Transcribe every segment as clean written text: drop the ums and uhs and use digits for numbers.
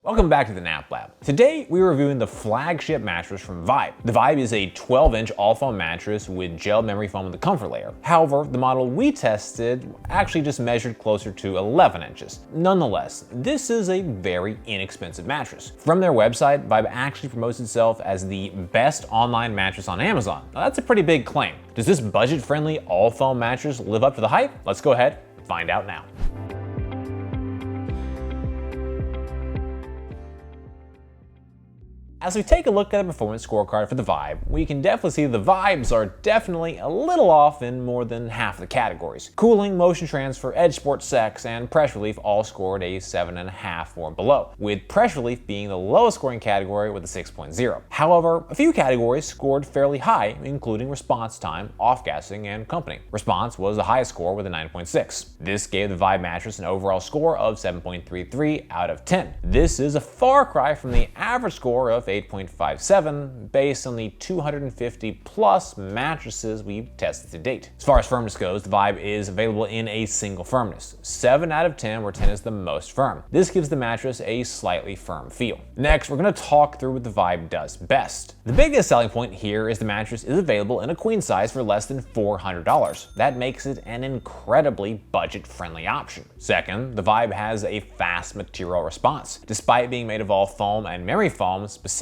Welcome back to the Nap Lab. Today we're reviewing the flagship mattress from Vibe. The Vibe is a 12-inch all-foam mattress with gel memory foam in the comfort layer. However, the model we tested actually just measured closer to 11 inches. Nonetheless, this is a very inexpensive mattress. From their website, Vibe actually promotes itself as the best online mattress on Amazon. Now, that's a pretty big claim. Does this budget-friendly all-foam mattress live up to the hype? Let's go ahead and find out now. As we take a look at the performance scorecard for the Vibe, we can definitely see the vibes are definitely a little off in more than half the categories. Cooling, motion transfer, edge support, sex, and pressure relief all scored a 7.5 or below, with pressure relief being the lowest scoring category with a 6.0. However, a few categories scored fairly high, including response time, off-gassing, and company. Response was the highest score with a 9.6. This gave the Vibe mattress an overall score of 7.33 out of 10. This is a far cry from the average score of 8.57 based on the 250 plus mattresses we've tested to date. As far as firmness goes, the Vibe is available in a single firmness, 7 out of 10, where 10 is the most firm. This gives the mattress a slightly firm feel. Next, we're going to talk through what the Vibe does best. The biggest selling point here is the mattress is available in a queen size for less than $400. That makes it an incredibly budget-friendly option. Second, the Vibe has a fast material response. Despite being made of all foam and memory foam, specifically,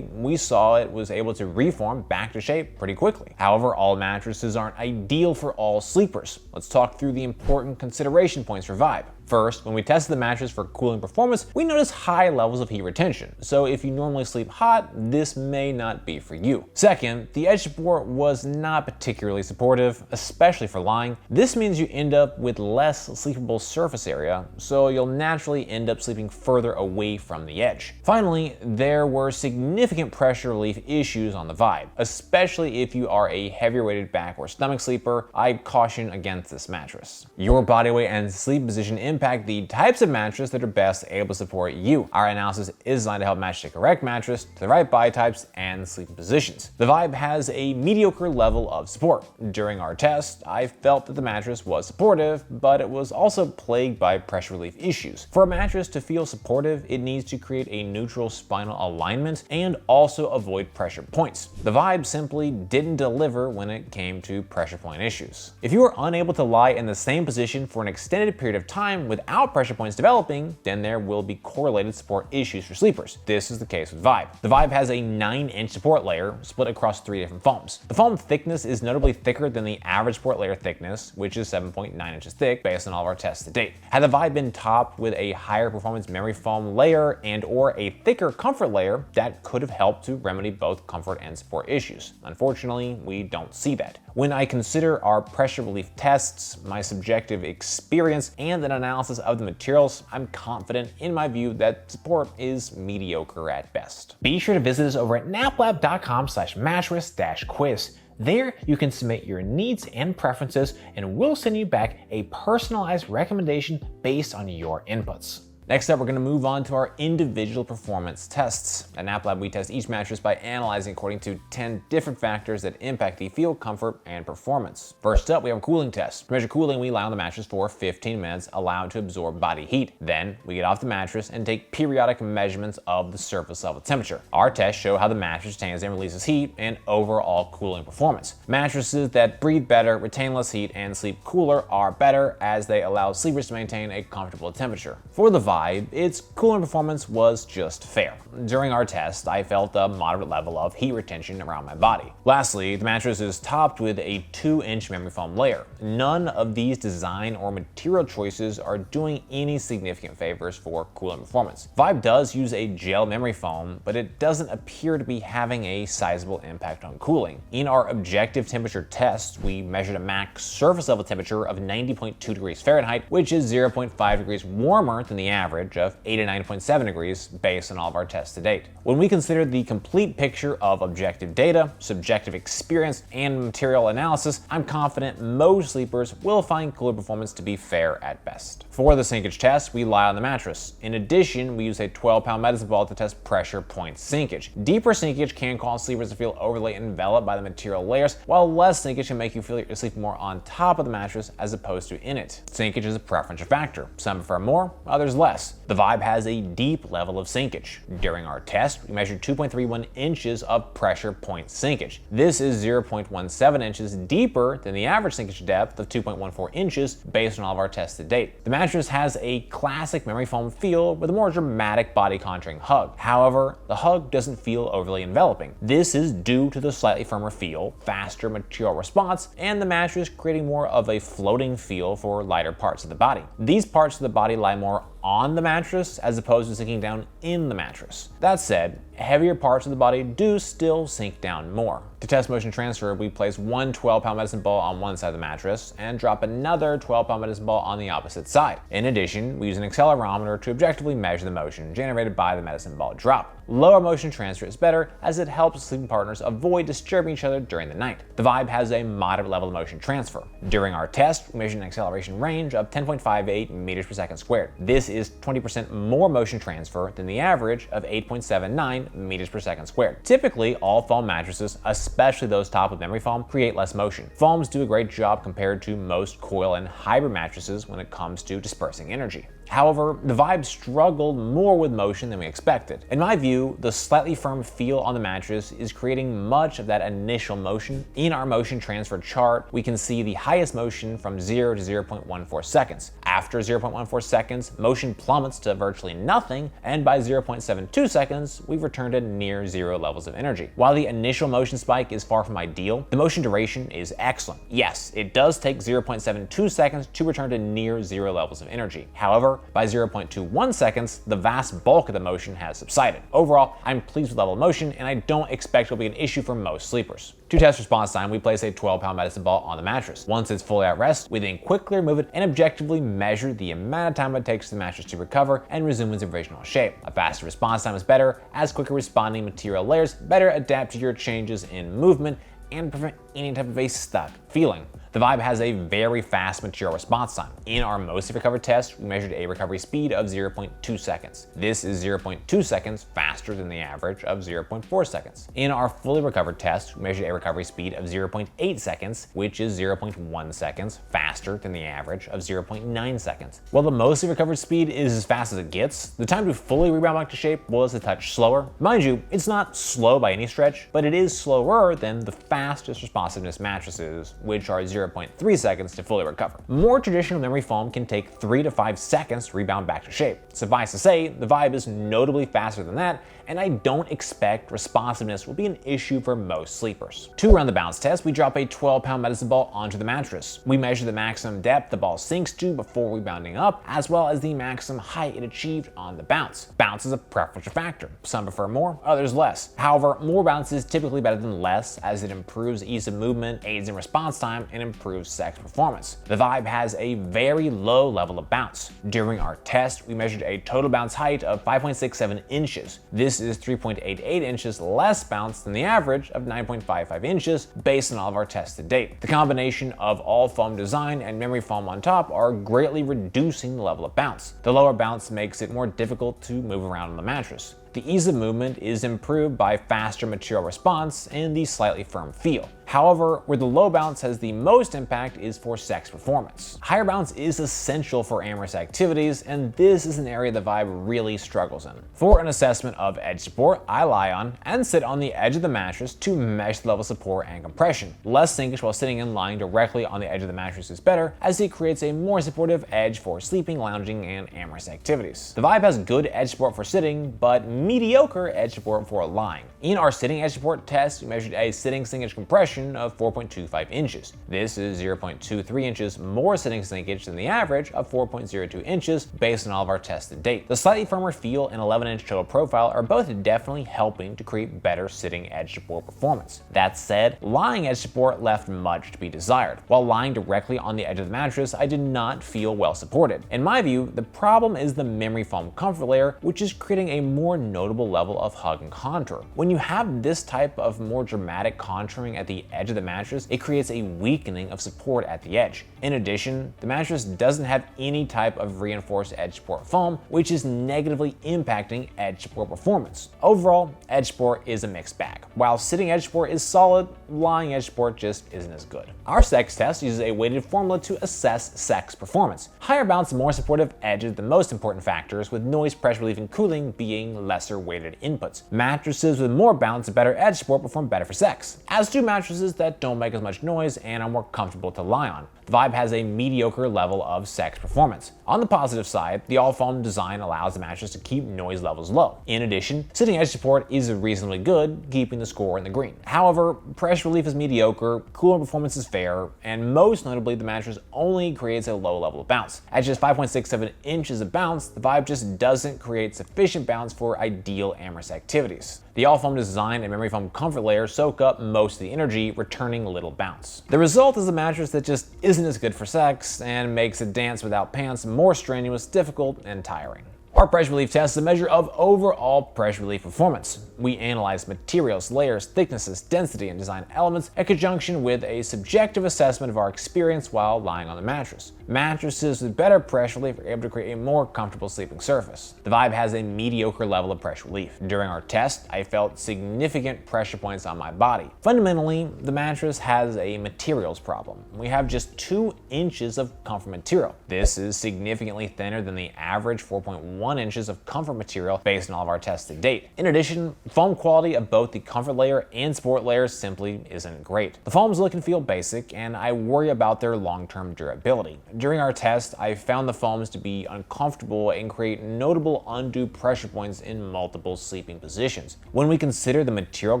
we saw it was able to reform back to shape pretty quickly. However, all mattresses aren't ideal for all sleepers. Let's talk through the important consideration points for Vibe. First, when we tested the mattress for cooling performance, we noticed high levels of heat retention, so if you normally sleep hot, this may not be for you. Second, the edge support was not particularly supportive, especially for lying. This means you end up with less sleepable surface area, so you'll naturally end up sleeping further away from the edge. Finally, there were significant pressure relief issues on the Vibe, especially if you are a heavier weighted back or stomach sleeper. I'd caution against this mattress. Your body weight and sleep position impact the types of mattress that are best able to support you. Our analysis is designed to help match the correct mattress to the right body types and sleeping positions. The Vibe has a mediocre level of support. During our test, I felt that the mattress was supportive, but it was also plagued by pressure relief issues. For a mattress to feel supportive, it needs to create a neutral spinal alignment and also avoid pressure points. The Vibe simply didn't deliver when it came to pressure point issues. If you are unable to lie in the same position for an extended period of time without pressure points developing, then there will be correlated support issues for sleepers. This is the case with Vibe. The Vibe has a 9-inch support layer split across 3 different foams. The foam thickness is notably thicker than the average support layer thickness, which is 7.9 inches thick based on all of our tests to date. Had the Vibe been topped with a higher performance memory foam layer and or a thicker comfort layer, that could have helped to remedy both comfort and support issues. Unfortunately, we don't see that. When I consider our pressure relief tests, my subjective experience, and an analysis of the materials, I'm confident in my view that support is mediocre at best. Be sure to visit us over at naplab.com/mattress-quiz. There, you can submit your needs and preferences, and we'll send you back a personalized recommendation based on your inputs. Next up, we're going to move on to our individual performance tests. At Nap Lab, we test each mattress by analyzing according to 10 different factors that impact the feel, comfort, and performance. First up, we have a cooling test. To measure cooling, we lie on the mattress for 15 minutes, allowed to absorb body heat. Then, we get off the mattress and take periodic measurements of the surface level temperature. Our tests show how the mattress retains and releases heat and overall cooling performance. Mattresses that breathe better, retain less heat, and sleep cooler are better as they allow sleepers to maintain a comfortable temperature. For the Vibe, its cooling performance was just fair. During our test, I felt a moderate level of heat retention around my body. Lastly, the mattress is topped with a 2-inch memory foam layer. None of these design or material choices are doing any significant favors for cooling performance. Vibe does use a gel memory foam, but it doesn't appear to be having a sizable impact on cooling. In our objective temperature test, we measured a max surface level temperature of 90.2 degrees Fahrenheit, which is 0.5 degrees warmer than the average of 89.7 degrees based on all of our tests to date. When we consider the complete picture of objective data, subjective experience, and material analysis, I'm confident most sleepers will find cooler performance to be fair at best. For the sinkage test, we lie on the mattress. In addition, we use a 12-pound medicine ball to test pressure point sinkage. Deeper sinkage can cause sleepers to feel overly enveloped by the material layers, while less sinkage can make you feel you're sleeping more on top of the mattress as opposed to in it. Sinkage is a preferential factor. Some prefer more, others less. less. The Vibe has a deep level of sinkage. During our test, we measured 2.31 inches of pressure point sinkage. This is 0.17 inches deeper than the average sinkage depth of 2.14 inches based on all of our tests to date. The mattress has a classic memory foam feel with a more dramatic body contouring hug. However, the hug doesn't feel overly enveloping. This is due to the slightly firmer feel, faster material response, and the mattress creating more of a floating feel for lighter parts of the body. These parts of the body lie more on the mattress as opposed to sinking down in the mattress. That said, heavier parts of the body do still sink down more. To test motion transfer, we place one 12-pound medicine ball on one side of the mattress and drop another 12-pound medicine ball on the opposite side. In addition, we use an accelerometer to objectively measure the motion generated by the medicine ball drop. Lower motion transfer is better as it helps sleeping partners avoid disturbing each other during the night. The Vibe has a moderate level of motion transfer. During our test, we measured an acceleration range of 10.58 meters per second squared. This is 20% more motion transfer than the average of 8.79 meters per second squared. Typically, all foam mattresses, especially those topped with memory foam, create less motion. Foams do a great job compared to most coil and hybrid mattresses when it comes to dispersing energy. However, the Vibe struggled more with motion than we expected. In my view, the slightly firm feel on the mattress is creating much of that initial motion. In our motion transfer chart, we can see the highest motion from 0 to 0.14 seconds. After 0.14 seconds, motion plummets to virtually nothing, and by 0.72 seconds, we've returned to near zero levels of energy. While the initial motion spike is far from ideal, the motion duration is excellent. Yes, it does take 0.72 seconds to return to near zero levels of energy. However, by 0.21 seconds, the vast bulk of the motion has subsided. Overall, I'm pleased with the level of motion, and I don't expect it will be an issue for most sleepers. To test response time, we place a 12-pound medicine ball on the mattress. Once it's fully at rest, we then quickly remove it and objectively measure the amount of time it takes for the mattress to recover and resume its original shape. A faster response time is better, as quicker responding material layers better adapt to your changes in movement and prevent any type of a stuck feeling. The Vibe has a very fast material response time. In our mostly recovered test, we measured a recovery speed of 0.2 seconds. This is 0.2 seconds faster than the average of 0.4 seconds. In our fully recovered test, we measured a recovery speed of 0.8 seconds, which is 0.1 seconds faster than the average of 0.9 seconds. While the mostly recovered speed is as fast as it gets, the time to fully rebound back to shape was a touch slower. Mind you, it's not slow by any stretch, but it is slower than the fastest responsiveness mattresses, which are 0.3 seconds to fully recover. More traditional memory foam can take 3 to 5 seconds to rebound back to shape. Suffice to say, the Vibe is notably faster than that, and I don't expect responsiveness will be an issue for most sleepers. To run the bounce test, we drop a 12-pound medicine ball onto the mattress. We measure the maximum depth the ball sinks to before rebounding up, as well as the maximum height it achieved on the bounce. Bounce is a preferential factor. Some prefer more, others less. However, more bounce is typically better than less, as it improves ease of movement, aids in response time, and improves sex performance. The Vibe has a very low level of bounce. During our test, we measured a total bounce height of 5.67 inches. This is 3.88 inches less bounce than the average of 9.55 inches based on all of our tests to date. The combination of all foam design and memory foam on top are greatly reducing the level of bounce. The lower bounce makes it more difficult to move around on the mattress. The ease of movement is improved by faster material response and the slightly firm feel. However, where the low bounce has the most impact is for sex performance. Higher bounce is essential for amorous activities, and this is an area the Vibe really struggles in. For an assessment of edge support, I lie on and sit on the edge of the mattress to measure the level of support and compression. Less sinkage while sitting and lying directly on the edge of the mattress is better, as it creates a more supportive edge for sleeping, lounging, and amorous activities. The Vibe has good edge support for sitting, but mediocre edge support for lying. In our sitting edge support test, we measured a sitting sinkage compression of 4.25 inches. This is 0.23 inches more sitting sinkage than the average of 4.02 inches based on all of our tests to date. The slightly firmer feel and 11-inch total profile are both definitely helping to create better sitting edge support performance. That said, lying edge support left much to be desired. While lying directly on the edge of the mattress, I did not feel well supported. In my view, the problem is the memory foam comfort layer, which is creating a more notable level of hug and contour. When you have this type of more dramatic contouring at the edge of the mattress, it creates a weakening of support at the edge. In addition, the mattress doesn't have any type of reinforced edge support foam, which is negatively impacting edge support performance. Overall, edge support is a mixed bag. While sitting edge support is solid, lying edge support just isn't as good. Our Sinkage Test uses a weighted formula to assess sex performance. Higher bounce and more supportive edge are the most important factors, with noise, pressure relief, and cooling being lesser weighted inputs. Mattresses with more bounce and better edge support perform better for sex, as do mattresses that don't make as much noise and are more comfortable to lie on. The Vibe has a mediocre level of sex performance. On the positive side, the all-foam design allows the mattress to keep noise levels low. In addition, sitting edge support is reasonably good, keeping the score in the green. However, pressure relief is mediocre, cooling performance is fair, and most notably, the mattress only creates a low level of bounce. At just 5.67 inches of bounce, the Vibe just doesn't create sufficient bounce for ideal amorous activities. The all-foam design and memory foam comfort layer soak up most of the energy, returning little bounce. The result is a mattress that just isn't as good for sex and makes a dance without pants more strenuous, difficult, and tiring. Our pressure relief test is a measure of overall pressure relief performance. We analyze materials, layers, thicknesses, density, and design elements in conjunction with a subjective assessment of our experience while lying on the mattress. Mattresses with better pressure relief are able to create a more comfortable sleeping surface. The Vibe has a mediocre level of pressure relief. During our test, I felt significant pressure points on my body. Fundamentally, the mattress has a materials problem. We have just 2 inches of comfort material. This is significantly thinner than the average 4.1 inches of comfort material based on all of our tests to date. In addition, foam quality of both the comfort layer and support layer simply isn't great. The foams look and feel basic, and I worry about their long-term durability. During our test, I found the foams to be uncomfortable and create notable undue pressure points in multiple sleeping positions. When we consider the material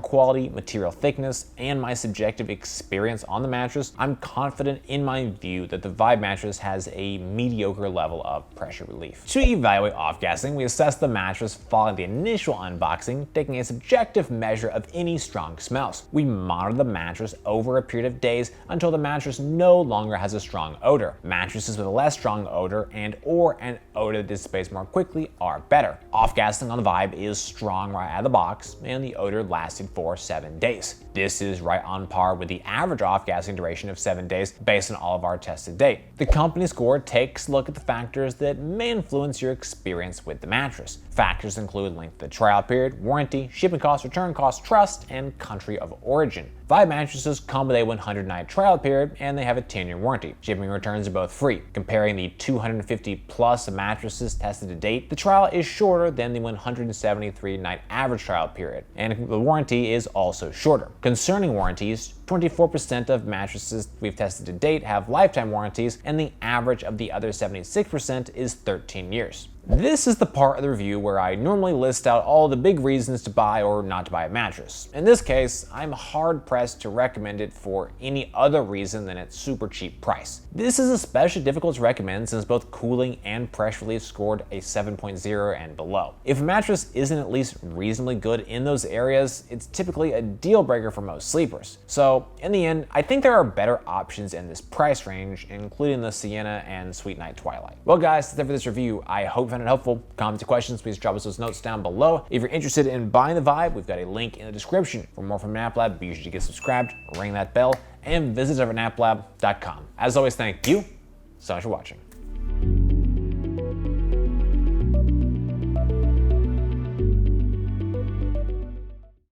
quality, material thickness, and my subjective experience on the mattress, I'm confident in my view that the Vibe mattress has a mediocre level of pressure relief. To evaluate off-gassing, we assess the mattress following the initial unboxing, taking a subjective measure of any strong smells. We monitor the mattress over a period of days until the mattress no longer has a strong odor. Mattresses with a less strong odor and/or an odor that dissipates more quickly are better. Off-gassing on the Vibe is strong right out of the box, and the odor lasted for 7 days. This is right on par with the average off-gassing duration of 7 days based on all of our tests to date. The company score takes a look at the factors that may influence your experience with the mattress. Factors include length of the trial period, warranty, shipping costs, return costs, trust, and country of origin. Vibe mattresses come with a 100-night trial period, and they have a 10-year warranty. Shipping and returns are both free. Comparing the 250 plus mattresses tested to date, the trial is shorter than the 173-night average trial period, and the warranty is also shorter. Concerning warranties, 24% of mattresses we've tested to date have lifetime warranties, and the average of the other 76% is 13 years. This is the part of the review where I normally list out all the big reasons to buy or not to buy a mattress. In this case, I'm hard pressed to recommend it for any other reason than its super cheap price. This is especially difficult to recommend since both cooling and pressure relief scored a 7.0 and below. If a mattress isn't at least reasonably good in those areas, it's typically a deal breaker for most sleepers. So in the end, I think there are better options in this price range, including the Sienna and Sweet Night Twilight. Well guys, that's it for this review. I hope you found it helpful. Comments and questions, please drop us those notes down below. If you're interested in buying the Vibe, we've got a link in the description. For more from Nap Lab, be sure to get subscribed, ring that bell, and visit us at naplab.com. As always, thank you so much for watching.